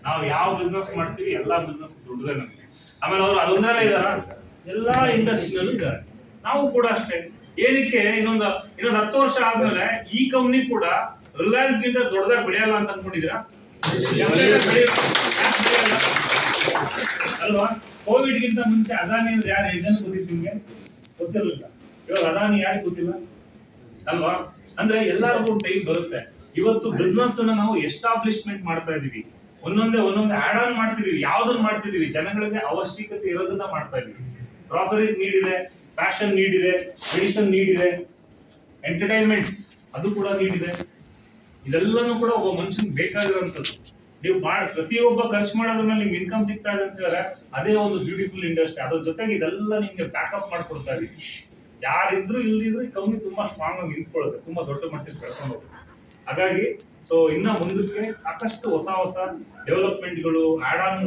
ನಾವು ಯಾವ ಬಿಸ್ನೆಸ್ ಮಾಡ್ತೀವಿ ಎಲ್ಲಾ ಬಿಸ್ನೆಸ್ ದೊಡ್ಡದೇ ನಮ್ಗೆ. ಆಮೇಲೆ ಅವರು ಅದೊಂದರಲ್ಲೇ ಇದಾರ, ಎಲ್ಲಾ ಇಂಡಸ್ಟ್ರಿಯಲ್ಲೂ ಇದ್ದಾರೆ. ನಾವು ಕೂಡ ಅಷ್ಟೇ. ಏನಕ್ಕೆ ಇನ್ನೊಂದು 10 ವರ್ಷ ಆದ್ಮೇಲೆ ಈ ಕಂಪ್ನಿ ಕೂಡ ರಿಲಯನ್ಸ್ ಗಿಂತ ದೊಡ್ಡದಾಗಿ ಬೆಳೆಯಲ್ಲ ಅಂತ ಅನ್ಕೊಂಡಿದ್ದೀರಾ? ಅಲ್ವಾ? ಕೋವಿಡ್ ಗಿಂತ ಮುಂಚೆ ಅದಾನಿ ಅಂದ್ರೆ ಯಾರು ಹೆಡ್ ಅಂತ ಗೊತ್ತಿತ್ತು ನಿಮ್ಗೆ? ಗೊತ್ತಿರಲಿಲ್ಲ. ಇವಾಗ ಅದಾನಿ ಯಾರಿಗೆ ಗೊತ್ತಿಲ್ಲ ಅಲ್ವಾ? ಅಂದ್ರೆ ಎಲ್ಲರಿಗೂ ಟೈಮ್ ಬರುತ್ತೆ. ಇವತ್ತು ಬಿಸ್ನೆಸ್ ಅನ್ನ ನಾವು ಎಸ್ಟಾಬ್ಲಿಷ್ಮೆಂಟ್ ಮಾಡ್ತಾ ಇದೀವಿ. ಒಂದೊಂದೇ ಆಡ್ ಆನ್ ಮಾಡ್ತಿದೀವಿ. ಯಾವ್ದನ್ನ ಮಾಡ್ತಿದೀವಿ? ಜನಗಳಿಗೆ ಅವಶ್ಯಕತೆ ಇರೋದನ್ನ ಮಾಡ್ತಾ ಇದೀವಿ. ಗ್ರಾಸರೀಸ್ ನೀಡ್ ಇದೆ, ಫ್ಯಾಷನ್ ನೀಡ್ ಇದೆ, ಮೆಡಿಸಿನ್ ನೀಡ್ ಇದೆ, ಎಂಟರ್ಟೈನ್ಮೆಂಟ್ ಅದು ಕೂಡ ನೀಡ್ ಇದೆ. ಇದೆಲ್ಲನೂ ಕೂಡ ಒಬ್ಬ ಮನುಷ್ಯನ್ ಬೇಕಾಗಿರೋಂಥದ್ದು. ನೀವು ಪ್ರತಿಯೊಬ್ಬ ಖರ್ಚು ಮಾಡೋದ್ರ ಮೇಲೆ ನಿಮ್ಗೆ ಇನ್ಕಮ್ ಸಿಗ್ತಾ ಇದೆ ಅಂತ ಹೇಳಿದ್ರೆ ಅದೇ ಒಂದು ಬ್ಯೂಟಿಫುಲ್ ಇಂಡಸ್ಟ್ರಿ. ಅದ್ರ ಜೊತೆಗೆ ಇದೆಲ್ಲ ನಿಮ್ಗೆ ಬ್ಯಾಕಪ್ ಮಾಡ್ಕೊಡ್ತಾ ಇದೀವಿ. ಯಾರಿದ್ರು ಇಲ್ದಿದ್ರು ಈ ಕಂಪ್ನಿ ತುಂಬಾ ಸ್ಟ್ರಾಂಗ್ ಆಗಿ ನಿಂತ್ಕೊಳ್ಳುತ್ತೆ, ತುಂಬಾ ದೊಡ್ಡ ಮಟ್ಟಕ್ಕೆ ಬೆಳ್ಕೊಂಡು ಹೋಗುತ್ತೆ. ಹಾಗಾಗಿ ಇನ್ನ ಮುಂದಕ್ಕೆ ಸಾಕಷ್ಟು ಹೊಸ ಡೆವಲಪ್ಮೆಂಟ್ಗಳು, ಆಡ್ ಆನ್